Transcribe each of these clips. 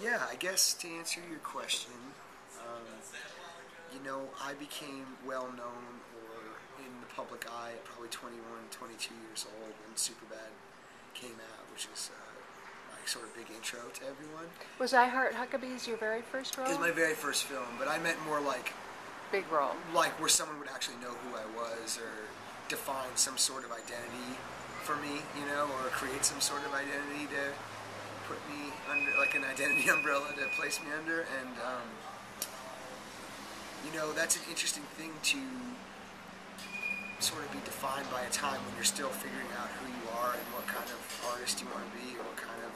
Yeah, I guess to answer your question, I became well known or in the public eye at probably 21, 22 years old when Superbad came out, which is my sort of big intro to everyone. Was I Heart Huckabees your very first role? It was my very first film, but I meant more like big role. Like where someone would actually know who I was or define some sort of identity for me, or create some sort of identity to put me under, like an identity umbrella to place me under. And, that's an interesting thing to sort of be defined by a time when you're still figuring out who you are and what kind of artist you want to be or what kind of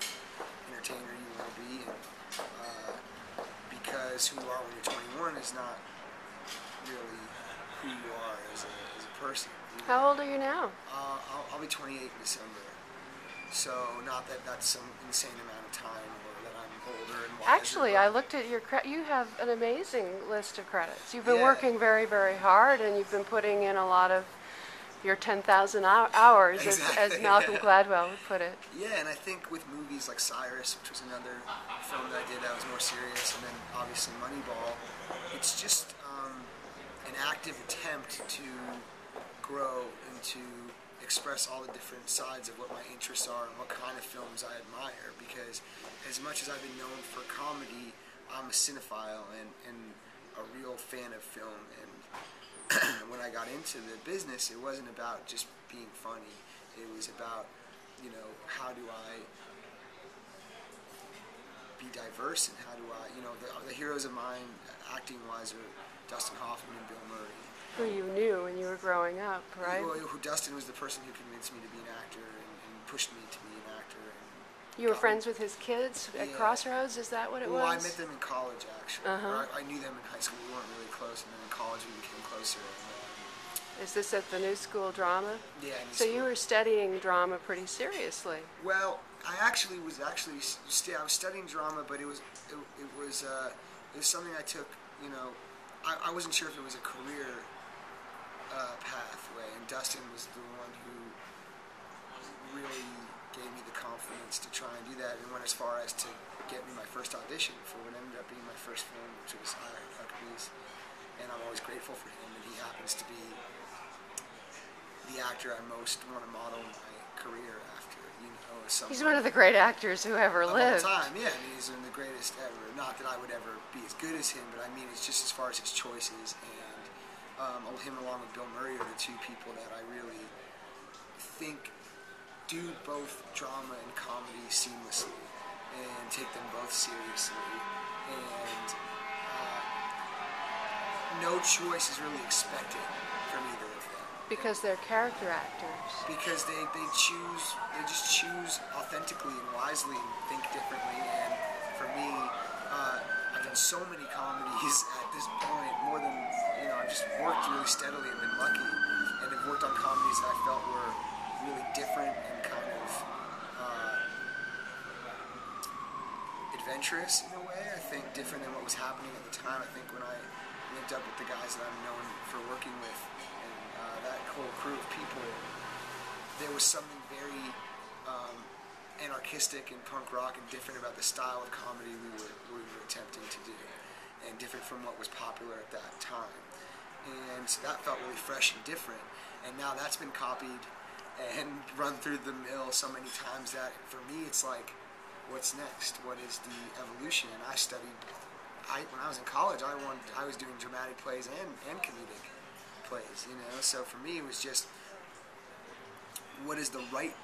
entertainer you want to be. And, because who you are when you're 21 is not really who you are as a person. How old are you now? I'll be 28 in December. So not that that's some insane amount of time or that I'm older and wiser. Actually, I looked at your you have an amazing list of credits. You've been working very, very hard, and you've been putting in a lot of your 10,000 hours, exactly, as Malcolm Gladwell would put it. Yeah, and I think with movies like Cyrus, which was another film that I did that was more serious, and then obviously Moneyball, it's just an active attempt to grow and to express all the different sides of what my interests are and what kind of films I admire, because as much as I've been known for comedy, I'm a cinephile and a real fan of film. And when I got into the business, it wasn't about just being funny. It was about, how do I be diverse and how do I, the heroes of mine, acting-wise, are Dustin Hoffman and Bill Murray. Who you knew when you were growing up, right? Well, Dustin was the person who convinced me to be an actor and pushed me to be an actor. And you were friends with his kids at Crossroads? Is that what it was? Well, I met them in college, actually. I knew them in high school. We weren't really close, and then in college we became closer. And, is this at the New School Drama? Yeah. So you were studying drama pretty seriously. Well, I was studying drama, but it was something I took. I wasn't sure if it was a career pathway, and Dustin was the one who really gave me the confidence to try and do that, and went as far as to get me my first audition for what ended up being my first film, which was I Heart Huckabees. And I'm always grateful for him, and he happens to be the actor I most want to model my career after. He's one of the great actors who ever lived. Of all time, yeah. I mean, he's one of the greatest ever. Not that I would ever be as good as him, but I mean, it's just as far as his choices, and him along with Bill Murray are the two people that I really think do both drama and comedy seamlessly and take them both seriously. And no choice is really expected from either of them. Because they're character actors. Because they just choose authentically and wisely and think differently. And for me, I've done so many comedies at this point, more than, I've just worked really steadily and been lucky. And have worked on comedies that I felt were really different and kind of adventurous in a way. I think different than what was happening at the time. I think when I linked up with the guys that I'm known for working with, that whole crew of people, there was something very anarchistic and punk rock and different about the style of comedy we were attempting to do, and different from what was popular at that time. And so that felt really fresh and different. And now that's been copied and run through the mill so many times that for me it's like, what's next? What is the evolution? And I studied. When I was in college, I was doing dramatic plays and comedic plays, So for me, it was just, what is the right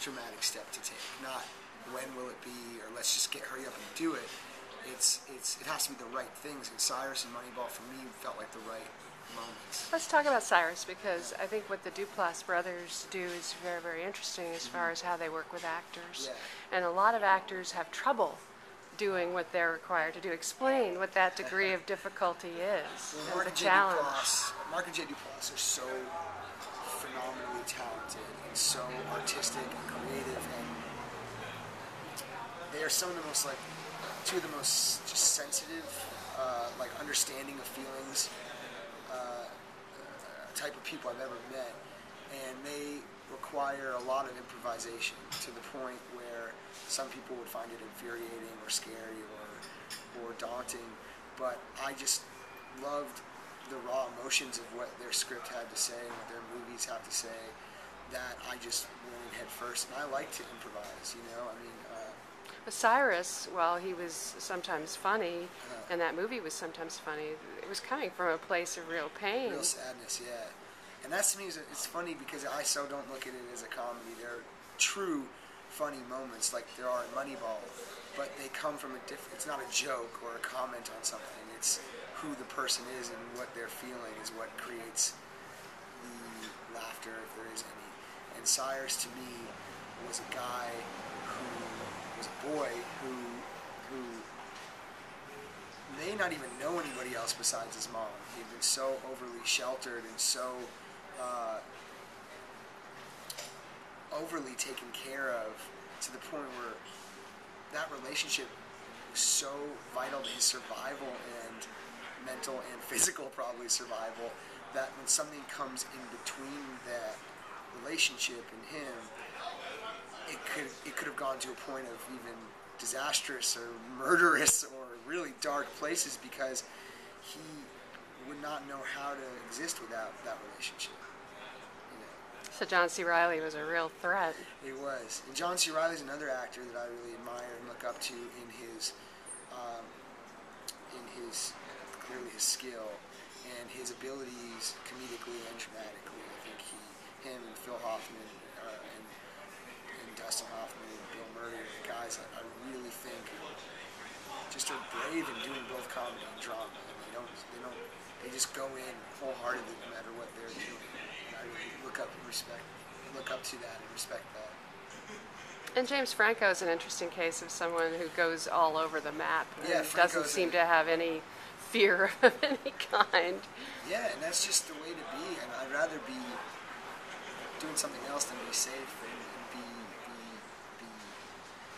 dramatic step to take? Not when will it be, or let's just hurry up and do it. It has to be the right things. And Cyrus and Moneyball for me felt like the right moments. Let's talk about Cyrus, because I think what the Duplass brothers do is very, very interesting as far as how they work with actors. Yeah. And a lot of actors have trouble doing what they're required to do. Explain what that degree of difficulty is, well, and the challenge. Mark and J. Duplass are so phenomenally talented and so artistic and creative, and they are some of the most, two of the most just sensitive, understanding of feelings type of people I've ever met, and they require a lot of improvisation to the point where some people would find it infuriating or scary or daunting, but I just loved the raw emotions of what their script had to say and what their movies have to say, that I just went in head first, and I like to improvise, you know. I mean, Cyrus, while he was sometimes funny, and that movie was sometimes funny, it was coming from a place of real pain. Real sadness, yeah. And that's, to me, it's funny because I so don't look at it as a comedy. There are true funny moments like there are in Moneyball, but they come from a different, it's not a joke or a comment on something. It's who the person is and what they're feeling is what creates the laughter, if there is any. And Cyrus, to me, was a guy who was a boy who may not even know anybody else besides his mom. He'd been so overly sheltered and so overly taken care of, to the point where that relationship was so vital to his survival and mental and physical, probably, survival, that when something comes in between that relationship and him, it could have gone to a point of even disastrous or murderous or really dark places, because he would not know how to exist without that relationship. You know. So John C. Reilly was a real threat. It was. And John C. Reilly is another actor that I really admire and look up to in his clearly his skill and his abilities comedically and dramatically. I think him and Phil Hoffman and Dustin Hoffman and Bill Murray are the guys that I really think just are brave in doing both comedy and drama. And they just go in wholeheartedly no matter what they're doing. And I really look up to that and respect that. And James Franco is an interesting case of someone who goes all over the map and Yeah, doesn't seem to have any fear of any kind. Yeah, and that's just the way to be. And I'd rather be doing something else than be safe and be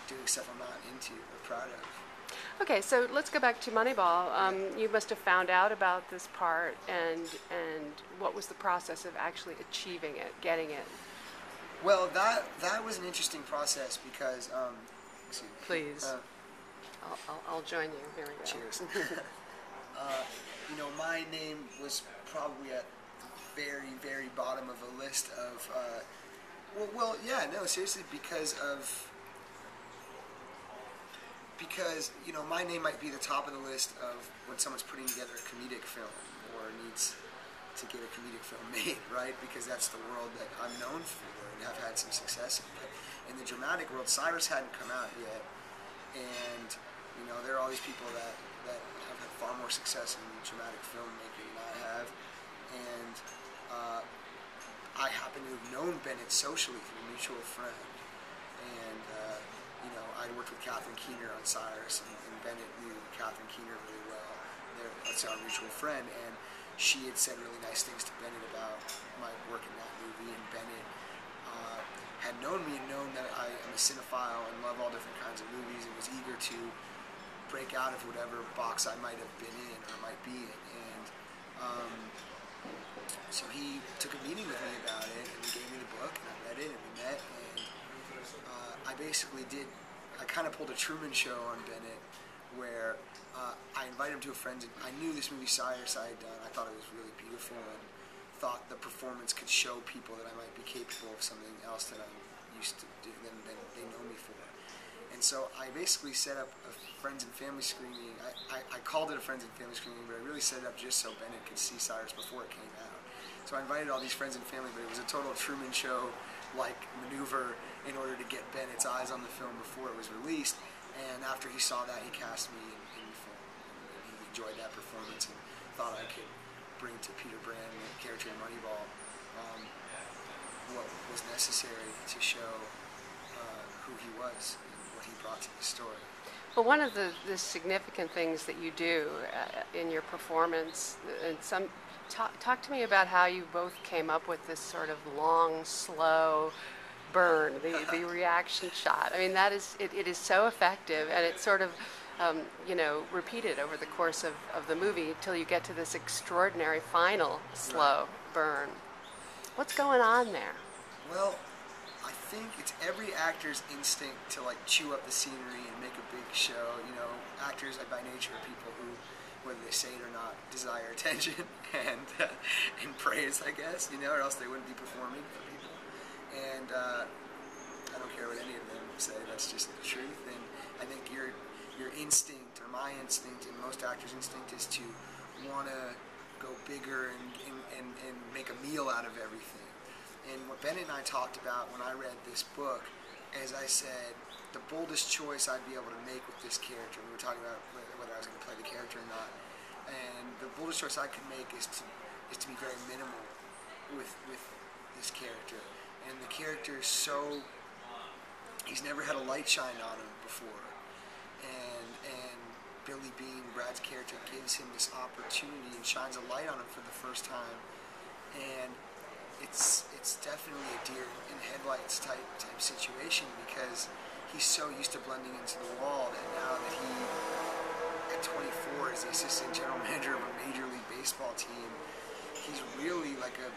doing stuff I'm not into or proud of. Okay, so let's go back to Moneyball. You must have found out about this part, and what was the process of actually achieving it, getting it? Well, that was an interesting process because, excuse me. Please. I'll join you. Here we go. Cheers. You know, my name was probably at the very, very bottom of a list of, seriously, because, you know, my name might be the top of the list of when someone's putting together a comedic film or needs to get a comedic film made, right? Because that's the world that I'm known for and have had some success in. But in the dramatic world, Cyrus hadn't come out yet, and, you know, there are all these people that have had far more success in dramatic filmmaking than I have, and I happen to have known Bennett socially through a mutual friend, and you know, I'd worked with Catherine Keener on Cyrus, and Bennett knew Catherine Keener really well. That's our mutual friend, and she had said really nice things to Bennett about my work in that movie, and Bennett had known me and known that I am a cinephile and love all different kinds of movies and was eager to break out of whatever box I might have been in or might be in. And so he took a meeting with me about it, and he gave me the book, and I read it, and we met, and I kind of pulled a Truman Show on Bennett, where I invited him to a friend. I knew this movie Cyrus I had done. I thought it was really beautiful, and thought the performance could show people that I might be capable of something else that I'm used to do, than they know me for. And so I basically set up a friends and family screening. I called it a friends and family screening, but I really set it up just so Bennett could see Cyrus before it came out. So I invited all these friends and family, but it was a total Truman Show-like maneuver in order to get Bennett's eyes on the film before it was released. And after he saw that, he cast me in the film. And he enjoyed that performance and thought I could bring to Peter Brand, the character in Moneyball, what was necessary to show who he was and what he brought to the story. Well, one of the significant things that you do in your performance, and talk to me about how you both came up with this sort of long, slow burn, the reaction shot. I mean, that is it is so effective, and it's sort of repeated over the course of the movie until you get to this extraordinary final slow burn. What's going on there? Well, I think it's every actor's instinct to like chew up the scenery and make a big show. You know, actors by nature are people who, whether they say it or not, desire attention and praise, I guess. You know, or else they wouldn't be performing for people. And I don't care what any of them say. That's just the truth. And I think your instinct, or my instinct, and most actors' instinct, is to want to go bigger and make a meal out of everything. And what Bennett and I talked about when I read this book, as I said, the boldest choice I'd be able to make with this character, we were talking about whether I was going to play the character or not, and the boldest choice I could make is to be very minimal with this character. And the character is so, he's never had a light shine on him before. And Billy Bean, Brad's character, gives him this opportunity and shines a light on him for the first time. And it's definitely a deer in headlights type situation, because he's so used to blending into the wall that now that he, at 24, is the assistant general manager of a Major League Baseball team, he's really like a,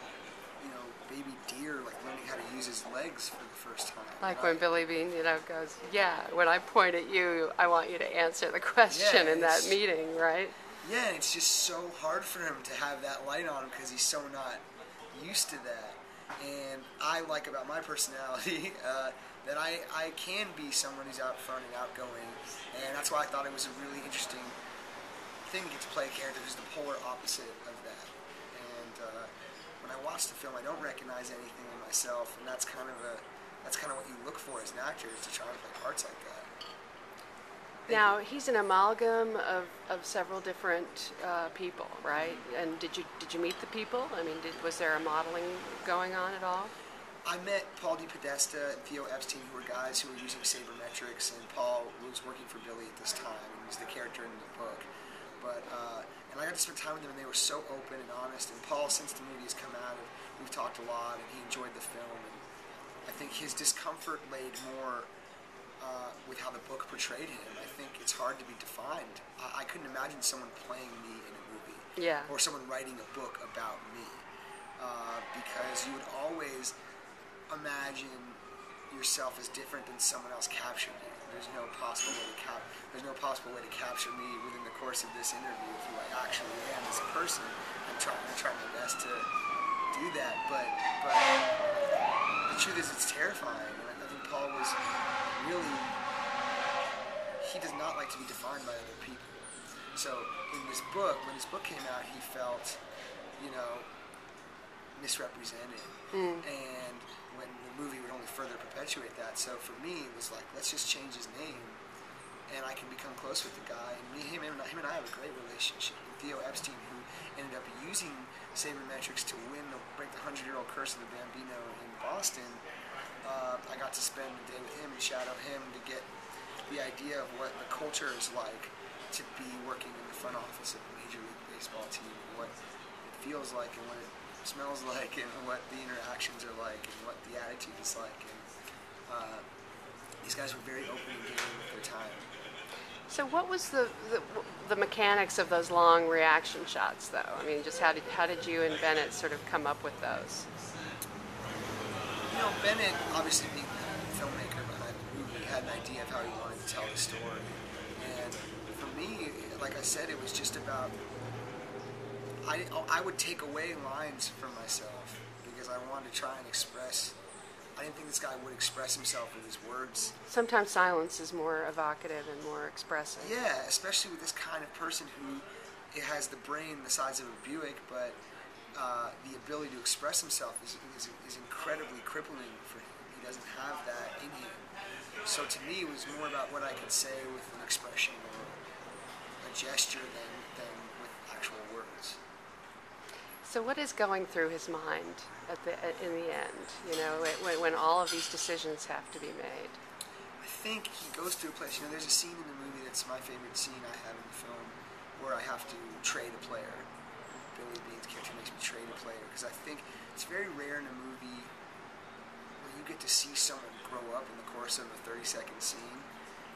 you know, baby deer, like learning how to use his legs for the first time. Like when Billy Bean, you know, goes, yeah, when I point at you, I want you to answer the question in that meeting, right? Yeah, and it's just so hard for him to have that light on him because he's so not used to that. And I like about my personality that I can be someone who's out front and outgoing, and that's why I thought it was a really interesting thing to get to play a character who's the polar opposite of that. And when I watch the film, I don't recognize anything in myself, and that's kind of what you look for as an actor, is to try to play parts like that. Now, he's an amalgam of several different people, right? And did you meet the people? I mean, was there a modeling going on at all? I met Paul DePodesta and Theo Epstein, who were guys who were using sabermetrics, and Paul was working for Billy at this time, and was the character in the book. But and I got to spend time with them, and they were so open and honest. And Paul, since the movie has come out, we've talked a lot, and he enjoyed the film. And I think his discomfort laid more with how the book portrayed him. I think it's hard to be defined. I couldn't imagine someone playing me in a movie, or someone writing a book about me, because you would always imagine yourself as different than someone else captured you. There's no possible way to capture me within the course of this interview of who I actually am as a person. I'm trying my best to do that, but the truth is, it's terrifying. And I think Paul was really, he does not like to be defined by other people. So in this book, when this book came out, he felt, you know, misrepresented. And when the movie would only further perpetuate that. So for me, it was like, let's just change his name, and I can become close with the guy. And him and I have a great relationship. And Theo Epstein, who ended up using sabermetrics to break the 100-year-old curse of the Bambino in Boston, I got to spend a day with him and shadow him to get the idea of what the culture is like to be working in the front office of a Major League Baseball team, what it feels like and what it smells like and what the interactions are like and what the attitude is like. And these guys were very open and giving with their time. So what was the mechanics of those long reaction shots, though? I mean, just how did you and Bennett sort of come up with those? You know, Bennett, obviously being the filmmaker behind the movie, had an idea of how he wanted to tell the story. And for me, like I said, it was just about, I would take away lines from myself because I wanted to try and express. I didn't think this guy would express himself with his words. Sometimes silence is more evocative and more expressive. Yeah, especially with this kind of person who has the brain the size of a Buick, but the ability to express himself is incredibly crippling for him. He doesn't have that in him. So to me, it was more about what I could say with an expression or a gesture than with actual words. So what is going through his mind in the end, you know, when all of these decisions have to be made? I think he goes through a place, you know, there's a scene in the movie that's my favorite scene I have in the film where I have to trade a player. Billy Bean's character makes me trade a player because I think it's very rare in a movie where you get to see someone grow up in the course of a 30-second scene.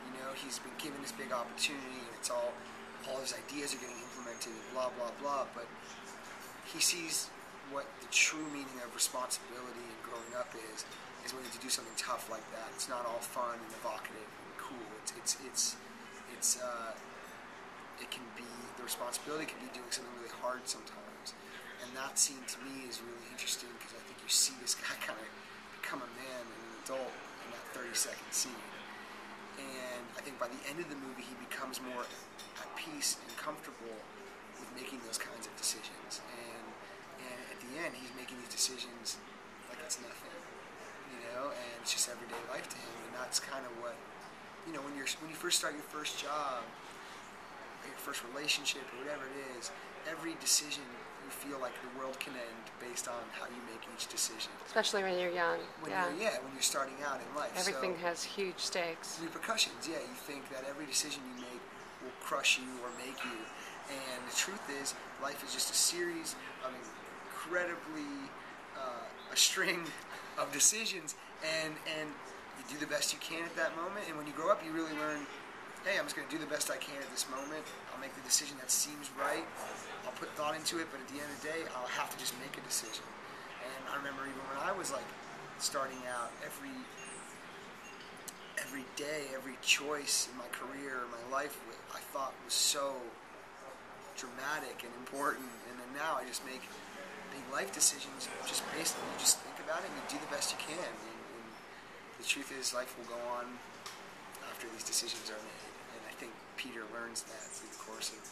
You know, he's been given this big opportunity and it's all his ideas are getting implemented and blah, blah, blah, but he sees what the true meaning of responsibility and growing up is, is when you have to do something tough like that. It's not all fun and evocative and cool. It can be, the responsibility can be doing something really hard sometimes. And that scene to me is really interesting because I think you see this guy kind of become a man and an adult in that 30-second scene. And I think by the end of the movie, he becomes more at peace and comfortable with making those kinds of decisions. And at the end, he's making these decisions like it's nothing, and it's just everyday life to him. And that's kind of what, when you first start your first job, your first relationship, or whatever it is, every decision you feel like the world can end based on how you make each decision. Especially when you're young. When you're starting out in life. Everything has huge stakes. Repercussions, you think that every decision you make will crush you or make you. And the truth is, life is just a series of incredibly, a string of decisions, and you do the best you can at that moment. And when you grow up, you really learn, hey, I'm just going to do the best I can at this moment. I'll make the decision that seems right. I'll put thought into it, but at the end of the day, I'll have to just make a decision. And I remember even when I was starting out, every day, every choice in my career, my life, I thought was so dramatic and important. And then now I just make big life decisions just based on, you just think about it and you do the best you can. And the truth is, life will go on after these decisions are made. And I think Peter learns that through the course of